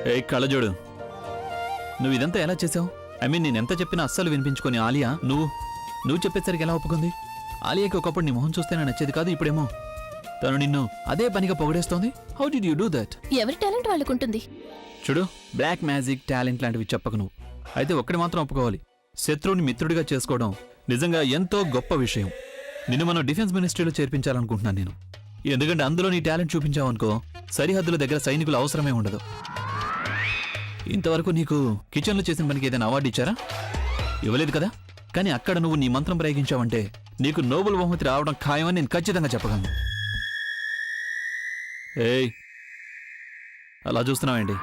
ఏ కళ్ళజోడు, నువ్వు ఇదంతా ఎలా చేసావు? ఐ మీన్ నేను ఎంత చెప్పినా అస్సలు వినిపించుకొని ఆలియా నువ్వు చెప్పేసరికి ఎలా ఒప్పుకుంది? ఆలియాకి ఒకప్పుడు నీ మొహం చూస్తేనే నచ్చేది కాదు, ఇప్పుడేమో తను నిన్ను అదే పనిగా పొగడేస్తోంది. How did you do that? ఎవరి టాలెంట్ వాళ్ళకుంటుంది. చూడు, బ్లాక్ మ్యాజిక్ టాలెంట్ లాంటివి చెప్పకు నువ్వు. అయితే ఒక్కడి మాత్రం ఒప్పుకోవాలి, శత్రువుని మిత్రుడిగా చేసుకోవడం నిజంగా ఎంతో గొప్ప విషయం. నిన్ను మనం డిఫెన్స్ మినిస్ట్రీలో చేర్పించాలనుకుంటున్నాను నేను. ఎందుకంటే అందులో నీ టాలెంట్ చూపించావనుకో, సరిహద్దుల దగ్గర సైనికుల అవసరమే ఉండదు. ఇంతవరకు నీకు కిచెన్లో చేసిన పనికి ఏదైనా అవార్డు ఇచ్చారా? ఇవ్వలేదు కదా. కానీ అక్కడ నువ్వు నీ మంత్రం ప్రయోగించావంటే నీకు నోబెల్ బహుమతి రావడం ఖాయమని నేను ఖచ్చితంగా చెప్పగలను. ఏయ్, అలా చూస్తున్నావేంటి?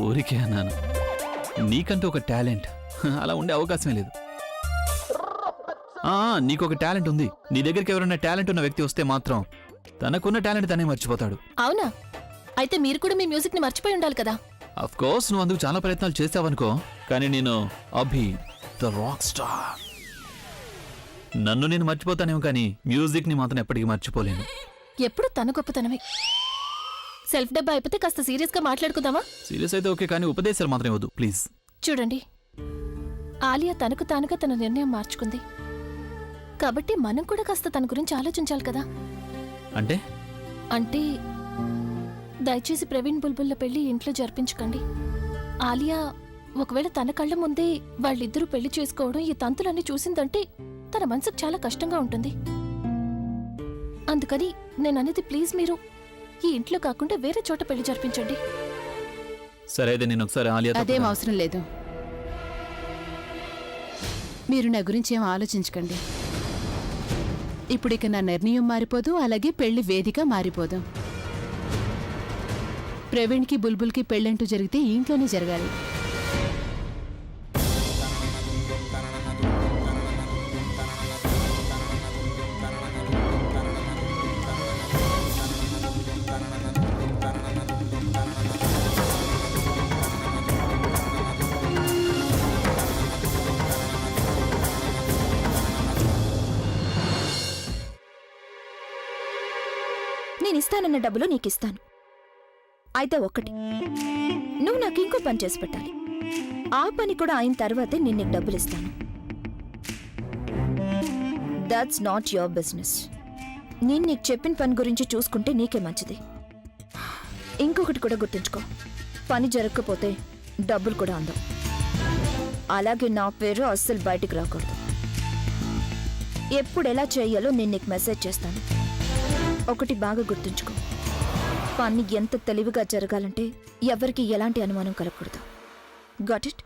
ఊరికే అన్నాను, నీకంటూ ఒక టాలెంట్ అలా ఉండే అవకాశమే లేదు. నీకొక టాలెంట్ ఉంది. నీ దగ్గరికి ఎవరైనా టాలెంట్ ఉన్న వ్యక్తి వస్తే మాత్రం తనకున్న టాలెంట్ తనే మర్చిపోతాడు. అవునా? అయితే మీరు కూడా మీ మ్యూజిక్ ని మర్చిపోయి ఉండాలి కదా. అఫ్ కోర్స్, నువ్వు అందుకు చాలా ప్రయత్నాలు చేసావనుకో. కానీ నేను అభి ద రాక్ స్టార్. నన్ను నేను మర్చిపోతానేమో కానీ మ్యూజిక్ ని మాత్రం ఎప్పటికీ మర్చిపోలేను. ఎప్పుడు తన గొప్పతనమే. సెల్ఫ్ డబ్బా అయిపోతే కాస్త సీరియస్ గా మాట్లాడుకుందామా? సీరియస్ అయితే ఓకే, కానీ ఉపదేశాలు మాత్రం వద్దు ప్లీజ్. చూడండి, ఆలియా తనకు తానుగా తన నిర్ణయం మార్చుకుంది కాబట్టి మనం కూడా కాస్త తన గురించి ఆలోచించాలి కదా. అంటే దయచేసి ప్రవీణ్ బుల్బుల్ల పెళ్లి ఇంట్లో జరిపించకండి. ఆలియా ఒకవేళ తన కళ్ళ ముందే వాళ్ళిద్దరూ పెళ్లి చేసుకోవడం, ఈ తంతులన్నీ చూసిందంటే తన మనసుకు చాలా కష్టంగా ఉంటుంది. అందుకని నేననేది ప్లీజ్ మీరు ఈ ఇంట్లో కాకుండా వేరే చోట పెళ్లి జరిపించండి. సరే, నేను ఒకసారి ఆలియా. అదేం అవసరం లేదు, మీరు నా గురించి ఏం ఆలోచించకండి. ఇప్పుడిక నా నిర్ణయం మారిపోదు, అలాగే పెళ్లి వేదిక మారిపోదు. ప్రవీణ్కి బుల్బుల్కి పెళ్ళంటూ జరిగితే ఇంట్లోనే జరగాలి. నేనిస్తానన్న డబ్బులు నీకిస్తాను. అయితే ఒక్కటి, నువ్వు నాకు ఇంకో పని చేసి పెట్టాలి. ఆ పని కూడా అయిన తర్వాతే నేను నీకు డబ్బులు ఇస్తాను. That's not your business. నేను నీకు చెప్పిన పని గురించి చూసుకుంటే నీకే మంచిది. ఇంకొకటి కూడా గుర్తుంచుకో, పని జరగకపోతే డబ్బులు కూడా అందవు. అలాగే నా పేరు అస్సలు బయటికి రాకూడదు. ఎప్పుడు ఎలా చేయాలో నేను నీకు మెసేజ్ చేస్తాను. ఒకటి బాగా గుర్తుంచుకో, పని ఎంత తెలివిగా జరగాలంటే ఎవరికి ఎలాంటి అనుమానం కలగకూడదు. Got it?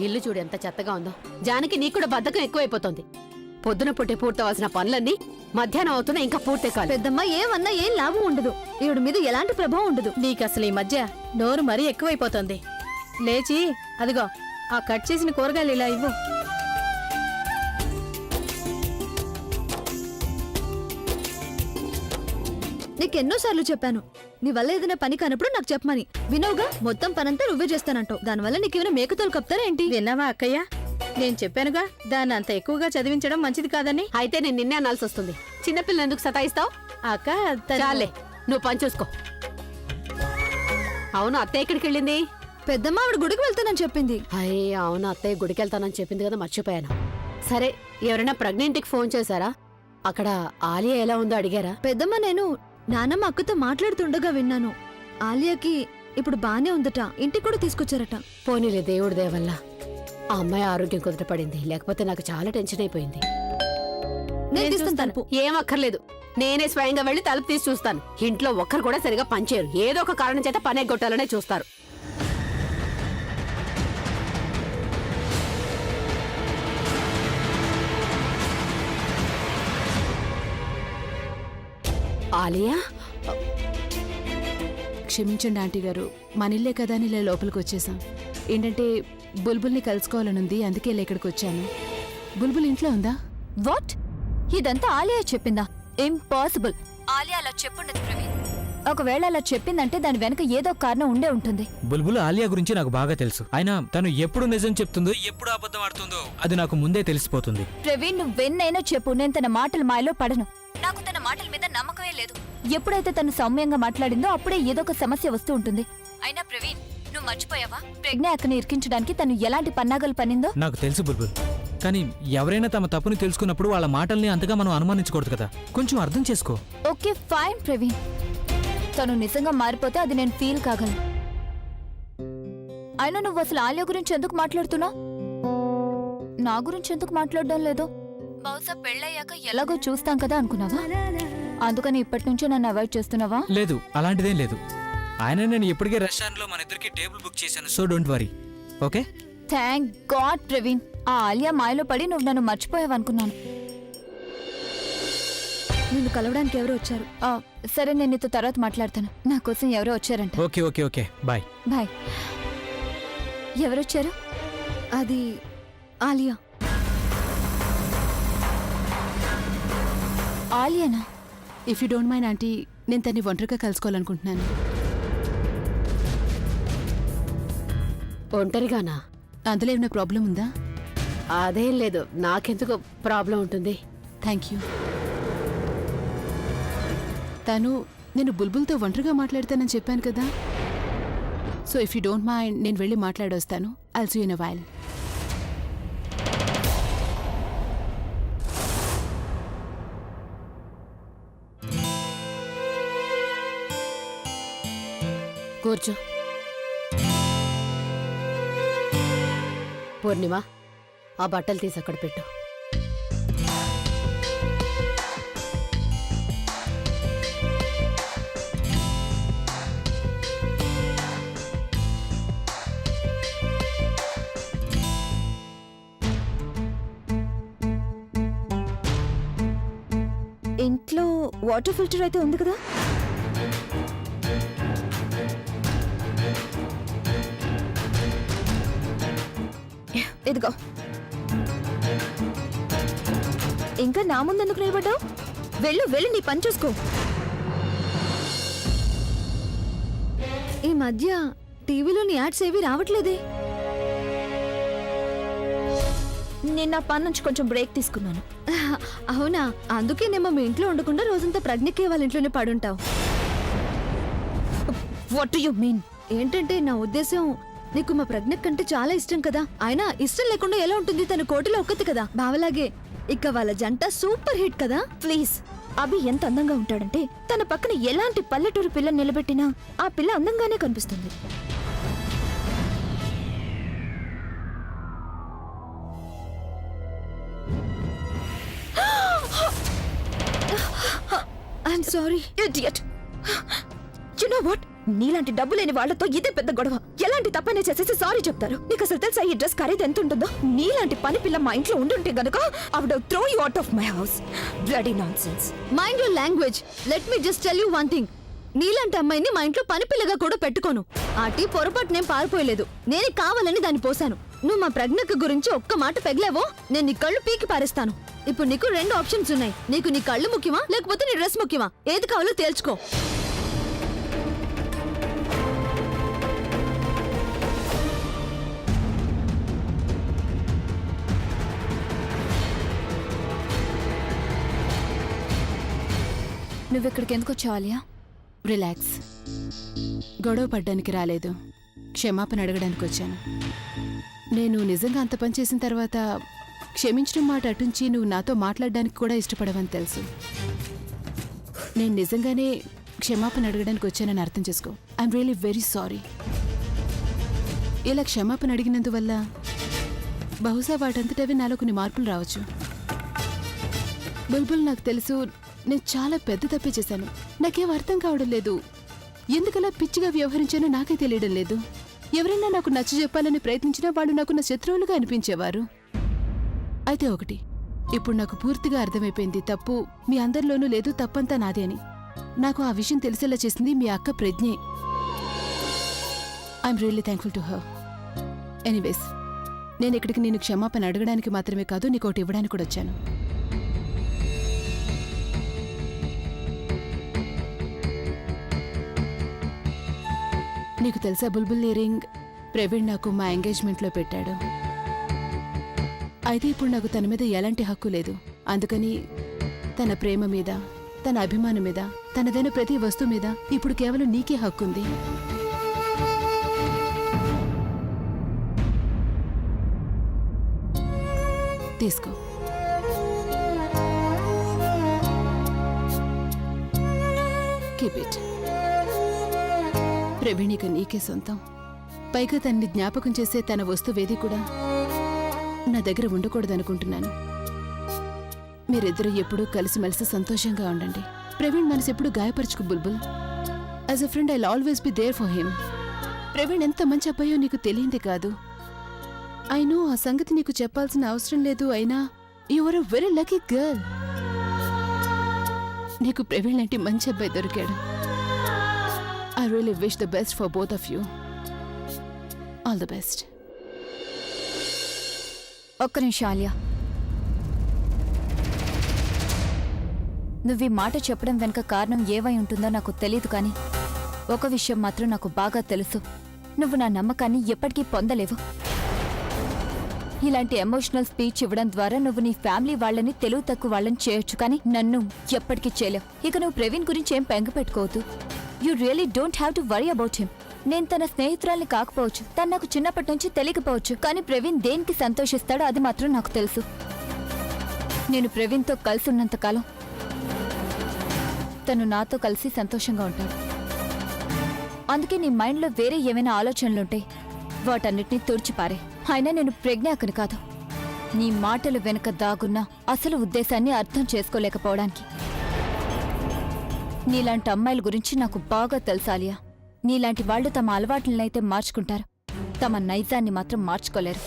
ఇల్లు చూడు ఎంత చెత్తగా ఉందో. జానకి నీకు కూడా బద్ధకం ఎక్కువైపోతుంది. పొద్దున పుట్టే పూర్తవలసిన పనులన్నీ మధ్యాహ్నం అవుతున్నా ఇంకా పూర్తి కాదు. పెద్దమ్మ ఏమన్నా ఏం లాభం ఉండదు, ఈవిడ మీద ఎలాంటి ప్రభావం ఉండదు. నీకు అసలు ఈ మధ్య నోరు మరీ ఎక్కువైపోతుంది. లేచి అదిగో ఆ కట్ చేసిన కూరగాయలు ఇలా ఇవ్వు. నీకెన్నోసార్లు చెప్పాను, నీ వల్ల ఏదైనా పని కానప్పుడు నాకు చెప్పమని. వినవుగా, మొత్తం పనంతా నువ్వే చేస్తానంటావు. దానివల్ల నీకేమైనా మేకతోలు కప్తారా ఏంటి? విన్నావా అక్కయ్య? నేను చెప్పానుగా దాన్ని అంత ఎక్కువగా చదివించడం మంచిది కాదని. అయితే నేను నిన్నే అనాల్సి వస్తుంది. చిన్నపిల్లలు ఎందుకు సతాయిస్తావు? అక్క చాలే, నువ్వు పని చూసుకో. అవును, అత్తయ్య ఎక్కడికి వెళ్ళింది? పెద్దమ్మ ఆవిడ గుడికి వెళ్తానని చెప్పింది. అయ్యే అవును, అత్తయ్య గుడికి వెళ్తానని చెప్పింది కదా, మర్చిపోయాను. సరే, ఎవరైనా ప్రెగ్నెంట్కి ఫోన్ చేశారా? అక్కడ ఆలియా ఎలా ఉందో అడిగారా? పెద్దమ్మ, నేను నానమ్మ అక్కతో మాట్లాడుతుండగా విన్నాను. ఆలియాకి ఇప్పుడు బానే ఉందట, ఇంటికి కూడా తీసుకొచ్చారట. పోనీలే, దేవుడి దేవల్ల ఆ అమ్మాయి ఆరోగ్యం కుదుటపడింది. లేకపోతే నాకు చాలా టెన్షన్ అయిపోయింది. నేను తీస్తాను తలుపు. ఏం అక్కర్లేదు, నేనే స్వయంగా వెళ్లి తలుపు తీసి చూస్తాను. ఇంట్లో ఒక్కరు కూడా సరిగా పనిచేయరు. ఏదో ఒక కారణం చేత పని ఎగ్గొట్టాలనే చూస్తారు. ఆలియా, క్షమించండి ఆంటీ గారు, మనిల్లే కదా అని ఇలా లోపలికి వచ్చేసాం. ఏంటంటే బుల్బుల్ని కలుసుకోవాలనుంది, అందుకే ఇలా ఇక్కడికి వచ్చాను. బుల్బుల్ ఇంట్లో ఉందా? వాట్? ఇదంతా ఆలియా చెప్పిందా? ఇంపాసిబుల్. ఆలియా అలా చెప్పుండదు ప్రవీణ్. ఒకవేళ అలా చెప్పిందంటే దాని వెనక ఏదో కారణం ఉండే ఉంటుంది. బుల్బుల్ ఆలియా గురించి నాకు బాగా తెలుసు. అయినా తను ఎప్పుడు నిజం చెప్తుందో ఎప్పుడు అబద్ధం ఆడుతుందో అది నాకు ముందే తెలిసిపోతుంది. ప్రవీణ్, నువ్వెన్నైనా చెప్పు, నేను తన మాటల మాయలో పడను. నాకు తన మాటల మీద నమ్మకమే లేదు. ఎప్పుడైతే తను సౌమ్యంగా మాట్లాడిందో అప్పుడే ఏదో ఒక సమస్య వస్తూ ఉంటుంది. అయినా ప్రవీణ్, నువ్వు మర్చిపోయావా ప్రజ్ఞ అక్కని ఇరికించడానికి తను ఎలాంటి పన్నాగాలు పన్నిందో? నాకు తెలుసు బుల్బుల్, కానీ ఎవరైనా తమ తప్పుని తెలుసుకున్నప్పుడు వాళ్ళ మాటల్ని అంతగా మనం అనుమానించకూడదు కదా. కొంచెం అర్థం చేసుకో. ఓకే ఫైన్ ప్రవీణ్, తను నిజంగా మారిపోతే అది నేను ఫీల్ కాగలను. అయినా నువ్వు అసలు ఆలియా గురించి ఎందుకు మాట్లాడుతున్నావు? నా గురించి ఎందుకు మాట్లాడడం లేదు? బహుశా పెళ్ళయ్యాక ఎలాగో చూస్తాం కదా అనుకున్నావా? అందుకని ఇప్పటి నుంచే నన్ను అవాయిడ్ చేస్తున్నావా? లేదు, అలాంటిదేం లేదు. ఆయన నేను ఇప్పటికే రెస్టారెంట్లో మన ఇద్దరికి టేబుల్ బుక్ చేశాను. So don't worry. Okay? Thank God Praveen, ఆ ఆలియా మాయలో పడి నువ్వు నన్ను మర్చిపోయావనుకున్నాను. నిన్ను కలవడానికి ఎవరో వచ్చారు. సరే, నేను నీతో తర్వాత మాట్లాడతాను. నా కోసం ఎవరో వచ్చారంట. Okay okay okay bye. Bye. ఎవరొచ్చారు? అది ఆలియా. ఆలియానా? If you don't mind aunty, నేను తన్ని ఒంటరిగా కలుసుకోవాలనుకుంటున్నాను. ఒంటరిగానా? అందులో ఏమైనా ప్రాబ్లం ఉందా? అదేం లేదు, నాకెందుకు ప్రాబ్లం ఉంటుంది. Thank you. తను నేను బుల్బుల్తో ఒంటరిగా మాట్లాడతానని చెప్పాను కదా. So if you don't mind, నేను వెళ్ళి మాట్లాడొస్తాను. I'll see you in a while. కూర్చో. పూర్ణిమ, ఆ బట్టలు తీసి అక్కడ పెట్టు. ఇంట్లో వాటర్ ఫిల్టర్ అయితే ఉంది కదా? ఇదిగో. ఇంకా నా ముందెందుకు నిలబడ్డావు? వెళ్ళు వెళ్ళి నీ పని చూసుకో. ఈ మధ్య టీవీలోని యాడ్స్ ఏవి రావట్లేదే. నేను నా పని నుంచి కొంచెం బ్రేక్ తీసుకున్నాను. అవునా? అందుకేనేమో మీ ఇంట్లో ఉండకుండా రోజంతా ప్రజ్ఞకే వాళ్ళ ఇంట్లోనే పడుంటావు. What do you mean? ఏంటంటే నా ఉద్దేశం, నీకు మా ప్రజ్ఞ కంటే చాలా ఇష్టం కదా. అయినా ఇష్టం లేకుండా ఎలా ఉంటుంది? తన కోటిలో ఒక్కతి కదా, బావలాగే. ఇక వాళ్ళ జంట సూపర్ హిట్ కదా. ప్లీజ్, అభి ఎంత అందంగా ఉంటాడంటే తన పక్కన ఎలాంటి పల్లెటూరు పిల్ల నిలబెట్టినా ఆ పిల్ల అందంగానే కనిపిస్తుంది. I'm sorry idiot. You know what? నీలాంటి డబ్బు లేని వాళ్ళతో ఇదే పెద్ద గొడవ. ఎలాంటి తప్పనే చేసేసి సారీ చెప్తారు. నీకు అసలు తెలుసా ఈ డ్రెస్ ఖరీదు ఎంత ఉంటుందో? నీలాంటి పని పిల్ల మా ఇంట్లో ఉండుంటే గనుక I would throw you out of my house. Bloody nonsense. Mind your language. Let me just tell you one thing. నీలాంటి అమ్మాయిని మా ఇంట్లో పని పిల్లగా కూడా పెట్టుకోను. ఆటి పొరపాటు నేను పారిపోయలేదు. నేనే కావాలని దాన్ని పోసాను. నువ్వు మా ప్రజ్ఞక గురించి ఒక్క మాట పెగలేవో నేను నీ కళ్ళు పీకి పారేస్తాను. ఇప్పుడు నీకు 2 ఆప్షన్స్ ఉన్నాయి. నీకు నీ కళ్ళు ముఖ్యమా లేకపోతే నీ డ్రెస్ ముఖ్యమా? ఏది కావాలో తేల్చుకో. నువ్వెక్కడికి ఎందుకు వచ్చావు ఆలియా? రిలాక్స్. గొడవ పడ్డానికి రాలేదు, క్షమాపణ అడగడానికి వచ్చాను. నేను నిజంగా అంత పని చేసిన తర్వాత క్షమించడం మాట అటుంచి నువ్వు నాతో మాట్లాడడానికి కూడా ఇష్టపడవని తెలుసు. నేను నిజంగానే క్షమాపణ అడగడానికి వచ్చానని అర్థం చేసుకో. I'm really very sorry. ఇలా క్షమాపణ అడిగినందువల్ల బహుశా వాటంతటవే నాలో కొన్ని మార్పులు రావచ్చు. బుల్బుల్, నాకు తెలుసు నేను చాలా పెద్ద తప్పే చేశాను. నాకేం అర్థం కావడం లేదు. ఎందుకలా పిచ్చిగా వ్యవహరించానో నాకే తెలియడం లేదు. ఎవరైనా నాకు నచ్చ చెప్పాలని ప్రయత్నించినా వాళ్ళు నాకు నా శత్రువులుగా అనిపించేవారు. అయితే ఒకటి, ఇప్పుడు నాకు పూర్తిగా అర్థమైపోయింది. తప్పు మీ అందరిలోనూ లేదు, తప్పంతా నాదే అని. నాకు ఆ విషయం తెలిసేలా చేసింది మీ అక్క ప్రజ్ఞే. I'm really thankful to her. Anyways, నేను ఇక్కడికి నేను క్షమాపణ అడగడానికి మాత్రమే కాదు, నీకు ఒకటి ఇవ్వడానికి కూడా వచ్చాను. నీకు తెలుసా బుల్బుల్ ఇయరింగ్ ప్రవీణ్ నాకు మా ఎంగేజ్మెంట్లో పెట్టాడు. అయితే ఇప్పుడు నాకు తన మీద ఎలాంటి హక్కు లేదు. అందుకని తన ప్రేమ మీద, తన అభిమానం మీద, తనదైన ప్రతి వస్తువు మీద ఇప్పుడు కేవలం నీకే హక్కుంది. తీసుకో. Keep it. ప్రవీణ్ ఇక నీకే సొంతం. పైగా తన్ని జ్ఞాపకం చేసే తన వస్తువేది కూడా నా దగ్గర ఉండకూడదనుకుంటున్నాను. మీరిద్దరూ ఎప్పుడూ కలిసిమెలిసి సంతోషంగా ఉండండి. ప్రవీణ్ మనసు ఎప్పుడు గాయపరచుకు Bulbul. As a friend I always be there for him. Praveen ఎంత మంచి అబ్బాయో నీకు తెలియంది కాదు. ఐ నో ఆ సంగతి నీకు చెప్పాల్సిన అవసరం లేదు. అయినా you are a very lucky girl. నీకు ప్రవీణ్ లాంటి మంచి అబ్బాయి దొరికాడు. I really wish the best for both of you. All the best. ఒక్క నిమిషం ఆలియా, నువ్వు ఈ మాట చెప్పడం వెనుక కారణం ఏవై ఉంటుందో నాకు తెలియదు, కానీ ఒక విషయం మాత్రం నాకు బాగా తెలుసు. నువ్వు నా నమ్మకాన్ని ఎప్పటికీ పొందలేవు. ఇలాంటి ఎమోషనల్ స్పీచ్ ఇవ్వడం ద్వారా నువ్వు నీ ఫ్యామిలీ వాళ్ళని తెలుగు తక్కువ వాళ్ళని చేయొచ్చు, కానీ నన్ను ఎప్పటికీ చేయలేవు. ఇక నువ్వు ప్రవీణ్ గురించి ఏం బెంగ పెట్టుకోవద్దు. You really don't have to worry about him. నేను తన స్నేహితురాల్ని కాకపోవచ్చు, తను నాకు చిన్నప్పటి నుంచి తెలియకపోవచ్చు, కానీ ప్రవీణ్ దేనికి సంతోషిస్తాడో అది మాత్రం నాకు తెలుసు. నేను ప్రవీణ్తో కలిసి ఉన్నంతకాలం తను నాతో కలిసి సంతోషంగా ఉంటాడు. అందుకే నీ మైండ్లో వేరే ఏమైనా ఆలోచనలుంటాయి, వాటన్నిటినీ తుడిచిపారే. అయినా నేను ప్రజ్ఞాకని కాదు, నీ మాటలు వెనుక దాగున్న అసలు ఉద్దేశాన్ని అర్థం చేసుకోలేకపోవడానికి. నీలాంటి అమ్మాయిల గురించి నాకు బాగా తెలుసాలియా. నీలాంటి వాళ్ళు తమ అలవాట్లనైతే మార్చుకుంటారు, తమ నైజాన్ని మాత్రం మార్చుకోలేరు.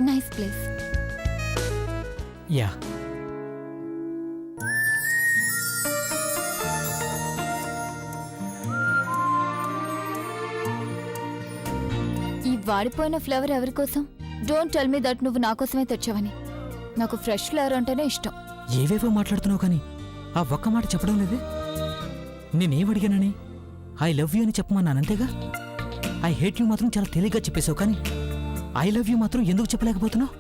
Nice place. యా, ఈ వాడిపోయిన ఫ్లవర్ ఎవరి కోసం? డోంట్ టెల్ మీ దట్ నువ్వు నా కోసమే తెచ్చావని. నాకు ఫ్రెష్ ఫ్లవర్ అంటేనే ఇష్టం. ఏవేవో మాట్లాడుతున్నావు కానీ ఆ ఒక్క మాట చెప్పడం లేదే. నేనేం అడిగానని ఐ లవ్ యూ అని చెప్పమన్నాను అంతేగా. ఐ హేట్ యూ మాత్రం చాలా తేలిగ్గా చెప్పేశావు, కానీ ఐ లవ్ యూ మాత్రం ఎందుకు చెప్పలేకపోతున్నావు?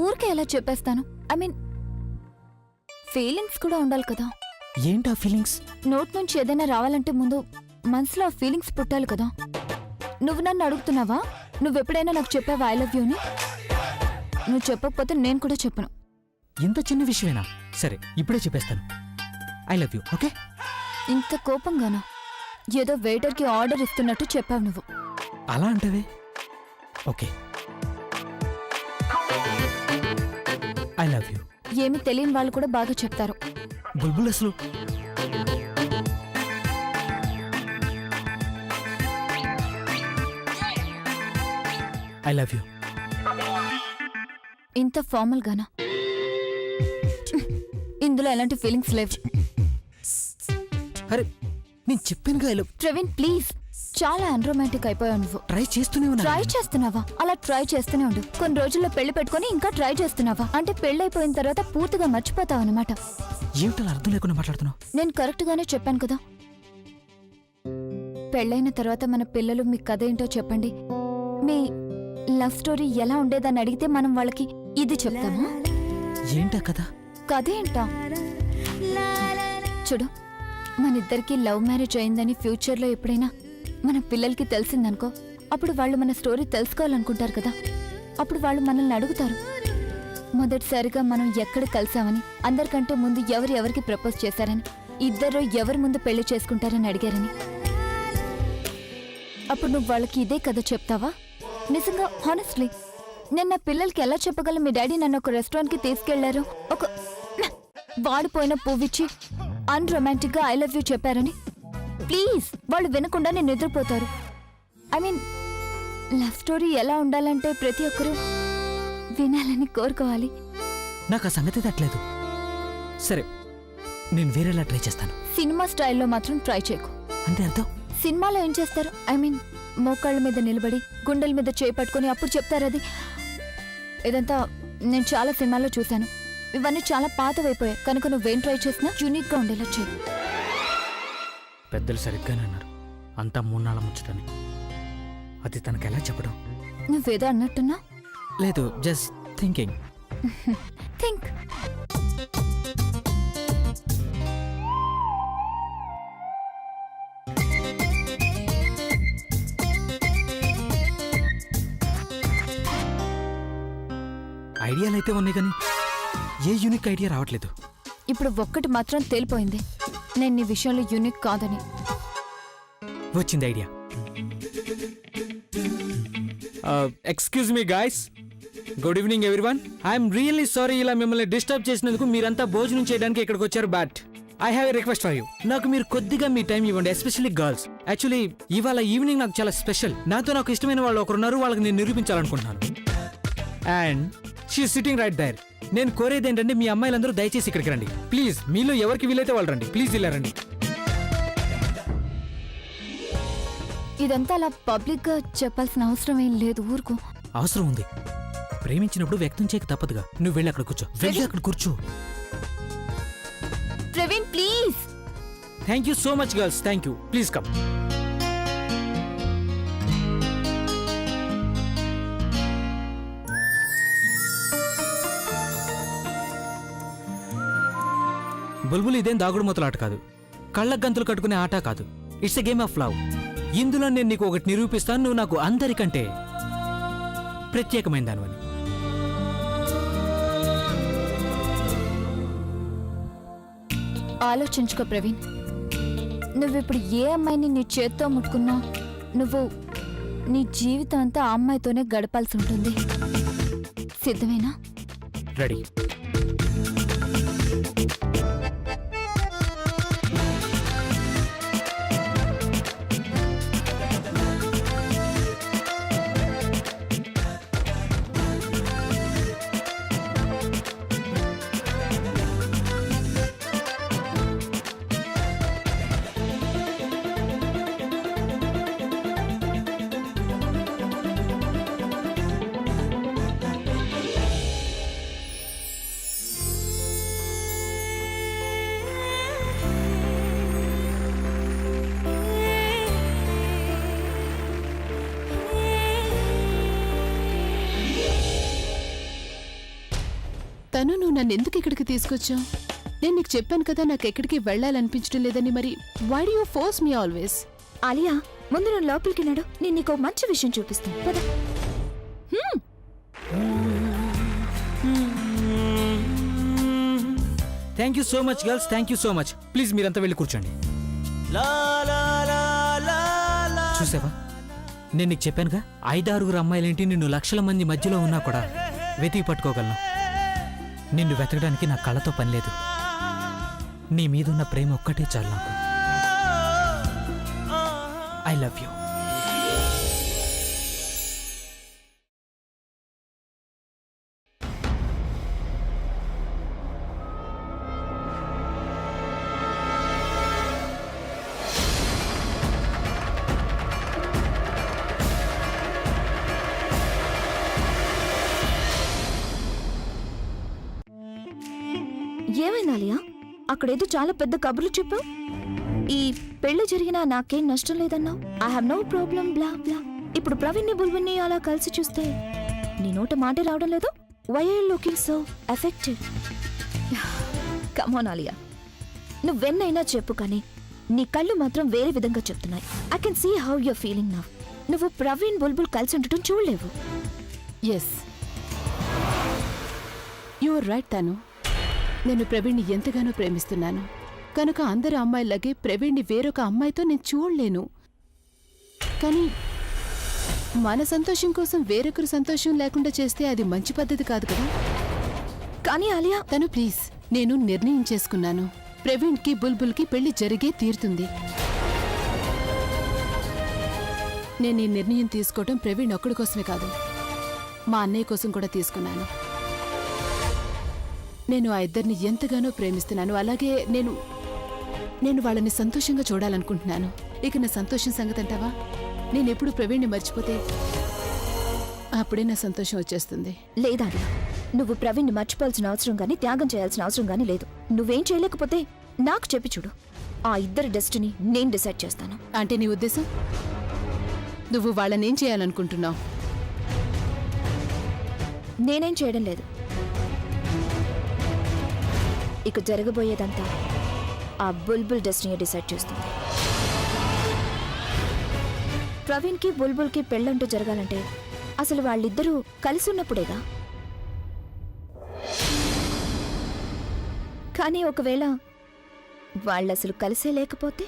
ఊరికే ఎలా చెప్పేస్తాను? ఐ మీన్ ఫీలింగ్స్ కూడా ఉండాలి కదా. ఏంటా ఫీలింగ్స్? నోట్ నుంచి ఏదైనా రావాలంటే ముందు మనసులో ఆ ఫీలింగ్స్ పుట్టాలి కదా. నువ్వు నన్ను అడుగుతున్నావా, నువ్వెప్పుడైనా నాకు చెప్పావా ఐ లవ్ యూ అని? నువ్వు చెప్పకపోతే నేను కూడా చెప్పను. ఇంత చిన్న విషయమేనా? సరే, ఇప్పుడే చెప్పేస్తాను. I love you. ఓకే? ఇంత కోపంగానా? ఏదో వెయిటర్కి ఆర్డర్ ఇస్తున్నట్టు చెప్పావు నువ్వు. అలా అంటవే. Okay, I love you. ఏమీ తెలియని వాళ్ళు కూడా బాగా చెప్తారు. బుల్బుల్ అసలు ఐ లవ్ యూ. ఇంత ఫార్మల్ గానా? ఇందులో ఎలాంటి ఫీలింగ్స్ లేవు. అరే, నేను చెప్పానుగా ఐ లవ్. ప్రవీణ్ ప్లీజ్, చాలా అన్రొమాంటిక్ అయిపోయావు నువ్వు. ట్రై చేస్తూనే ఉన్నా. ట్రై చేస్తున్నావా? అలా ట్రై చేస్తూనే ఉండు. కొన్ని రోజుల్లో పెళ్లి పెట్టుకొని ఇంకా ట్రై చేస్తున్నావా? అంటే పెళ్ళైపోయిన తర్వాత పూర్తిగా మర్చిపోతావు అనమాట. ఏమిటలా అర్థం లేకుండా మాట్లాడుతున్నావు? నేను కరెక్ట్ గానే చెప్పాను కదా. పెళ్ళైన తర్వాత మన పిల్లలు మీ కథ ఏంటో చెప్పండి, మీ లవ్ స్టోరీ ఎలా ఉండేదని అడిగితే మనం వాళ్ళకి ఇది చెప్తామా? ఏంటా కదా? కథ ఏంటా? చూడు, మనిద్దరికి లవ్ మ్యారేజ్ అయిందని ఫ్యూచర్లో ఎప్పుడైనా మన పిల్లలకి తెలిసిందనుకో, అప్పుడు వాళ్ళు మన స్టోరీ తెలుసుకోవాలనుకుంటారు కదా. అప్పుడు వాళ్ళు మనల్ని అడుగుతారు, మొదటిసారిగా మనం ఎక్కడ కలిసామని, అందరికంటే ముందు ఎవరికి ప్రపోజ్ చేశారని, ఇద్దరు ఎవరి ముందు పెళ్లి చేసుకుంటారని అడిగారని. అప్పుడు నువ్వు వాళ్ళకి ఇదే కథ చెప్తావా? నిజంగా హానెస్ట్లీ నేను నా పిల్లలకి ఎలా చెప్పగలను మీ డాడీ నన్ను ఒక రెస్టారెంట్కి తీసుకెళ్లారు, ఒక వాడిపోయిన పువ్విచ్చి అన్రొమాంటిక్గా ఐ లవ్ యూ చెప్పారని? ప్లీజ్ వాళ్ళు వినకుండా నేను నిద్రపోతారు. ఐ మీన్ లవ్ స్టోరీ ఎలా ఉండాలంటే ప్రతి ఒక్కరూ వినాలని కోరుకోవాలి. నాకు ఆ సంగతి తట్టలేదు. సరే, నేను వేరేలా ట్రై చేస్తాను. సినిమా స్టైల్లో మాత్రం ట్రై చేయకు. అంటే అర్థం? సినిమాలో ఏం చేస్తారు? ఐ మీన్ మోకాళ్ళ మీద నిలబడి గుండెల మీద చేయి పట్టుకొని అప్పుడు చెప్తారు అది. ఇదంతా నేను చాలా సినిమాల్లో చూశాను. ఇవన్నీ చాలా పాతవైపోయాయి. కనుక నువ్వేం ట్రై చేసినా యూనిక్గా ఉండేలా చేయి. పెద్దలు సరిగ్గానే అన్నారు, అంతా 3 నాళ్ళ ముచ్చటని. అది తనకెలా చెప్పడం? నువ్వేదో అన్నట్టున్నా. లేదు, జస్ట్ థింకింగ్. థింక్. ఐడియాలు అయితే ఉన్నాయి కానీ ఏ యూనిక్ ఐడియా రావట్లేదు. ఇప్పుడు ఒక్కటి మాత్రం తేలిపోయింది, నేను నీ విషయంలో యూనిక్ కాదని. వచ్చింది idea. Excuse me guys, good evening everyone. I'm really sorry ఇలా మిమ్మల్ని డిస్టర్బ్ చేసినందుకు. మీరంతా భోజనం చేయడానికి ఇక్కడికి వచ్చారు, but I have a request for you. నాకు మీరు కొద్దిగా మీ టైం ఇవ్వండి, ఎస్పెషల్లీ గర్ల్స్. యాక్చువల్లీ ఇవాళ ఈవినింగ్ నాకు చాలా స్పెషల్. నాకు ఇష్టమైన వాళ్ళు ఒకరున్నారు, వాళ్ళకి నేను నిరూపించాలనుకుంటున్నాను. And she sitting right there. నేను కోరేది ఏంటంటే మీ అమ్మాయిలందరూ దయచేసి ఇక్కడికి రండి ప్లీజ్. మీలో ఎవరికి వీలైతే వాళ్ళు రండి ప్లీజ్, ఇలా రండి. ఇదంతా అలా పబ్లిక్ గా చెప్పాల్సిన అవసరం ఏం లేదు, ఊరుకో. అవసరం ఉంది. ప్రేమించినప్పుడు వ్యక్తం చేయక తప్పదుగా. నువ్వు వెళ్ళి అక్కడ కూర్చో, వెళ్ళి అక్కడ కూర్చో. Praveen please. Thank you so much girls, thank you. Please come. Bulbul ఇదేం దాగుడు మూతల ఆట కాదు, కళ్ళకు గంతులు కట్టుకునే ఆట కాదు. It's a game of love. ఇందులో నేను నీకు ఒకటి నిరూపిస్తాను, నువ్వు నాకు అందరికంటే ప్రత్యేకమైన దానివని. ఆలోచించుకో ప్రవీణ్, నువ్విప్పుడు ఏ అమ్మాయిని నీ చేత్తో ముట్టుకున్నా నువ్వు నీ జీవితం అంతా ఆ అమ్మాయితోనే గడపాల్సి ఉంటుంది. సిద్ధమేనా? రెడీ. తను నువ్వు నన్ను ఎందుకు ఇక్కడికి తీసుకొచ్చావు? నేను నీకు చెప్పాను కదా నాకు ఎక్కడికి వెళ్ళాలనిపించడం లేదని. మరి why do you force me always? Alia, ముందు నువ్వు లోపలికి నాడు, నేను నీకు మంచి విషయం చూపిస్తాను. పద. Thank you so much girls, thank you so much. Please మీరంతా వెళ్ళి కూర్చోండి. చూసావా, నేను నీకు చెప్పానుగా, 5-6 అమ్మాయిలేంటి నిన్ను లక్షల మంది మధ్యలో ఉన్నా కూడా వెతికి పట్టుకోగలను. నిన్ను వెతకడానికి నా కళ్ళతో పని లేదు. నీ మీదున్న ప్రేమ ఒక్కటే చాలు నాకు. I love you. ఏమైంది ఆలియా? అక్కడేదో చాలా పెద్ద కబుర్లు చెప్పావు. ఈ పెళ్లి జరిగినా నాకేం నష్టం లేదన్నావు. ఐ హావ్ నో ప్రాబ్లం బ్లా బ్లా. ఇప్పుడు ప్రవీణ్ని బుల్బుల్ని అలా కలిసి చూస్తే నీ నోట మాటే రావడం లేదు. Why are looking so affected? Come on Alia, నువ్వెన్నైనా చెప్పు కానీ నీ కళ్ళు మాత్రం వేరే విధంగా చెప్తున్నాయి. I can see how you're feeling now. నువ్వు ప్రవీణ్ బుల్బుల్ కలిసి ఉండటం చూడలేవు. Yes, you are right. తను నేను ప్రవీణ్ని ఎంతగానో ప్రేమిస్తున్నాను కనుక అందరి అమ్మాయిలాగే ప్రవీణ్ని వేరొక అమ్మాయితో నేను చూడలేను. కానీ మన సంతోషం కోసం వేరొకరు సంతోషం లేకుండా చేస్తే అది మంచి పద్ధతి కాదు కదా. కానీ ఆలియా, తను ప్లీజ్, నేను నిర్ణయం చేసుకున్నాను. ప్రవీణ్కి బుల్బుల్కి పెళ్లి జరిగే తీరుతుంది. నేను ఈ నిర్ణయం తీసుకోవడం ప్రవీణ్ ఒక్కడి కోసమే కాదు, మా అన్నయ్య కోసం కూడా తీసుకున్నాను. నేను ఆ ఇద్దరిని ఎంతగానో ప్రేమిస్తున్నాను. అలాగే నేను వాళ్ళని సంతోషంగా చూడాలనుకుంటున్నాను. ఇక నా సంతోషం సంగతి అంటావా? నేనెప్పుడు ప్రవీణ్ని మర్చిపోతే అప్పుడే నా సంతోషం వచ్చేస్తుంది. లేదా నువ్వు ప్రవీణ్ని మర్చిపోవాల్సిన అవసరం కానీ త్యాగం చేయాల్సిన అవసరం కానీ లేదు. నువ్వేం చేయలేకపోతే నాకు చెప్పి చూడు. ఆ ఇద్దరి డెస్టినీ నేను డిసైడ్ చేస్తాను. అంటే నీ ఉద్దేశం నువ్వు వాళ్ళనేం చేయాలనుకుంటున్నావు? నేనేం చేయడం లేదు. ఇక జరగబోయేదంతా ఆ బుల్బుల్ డెస్టినీ డిసైడ్ చేస్తుంది. ప్రవీణ్కి బుల్బుల్కి పెళ్ళంటూ జరగాలంటే అసలు వాళ్ళిద్దరూ కలిసి ఉన్నప్పుడేగా. కానీ ఒకవేళ వాళ్ళసలు కలిసే లేకపోతే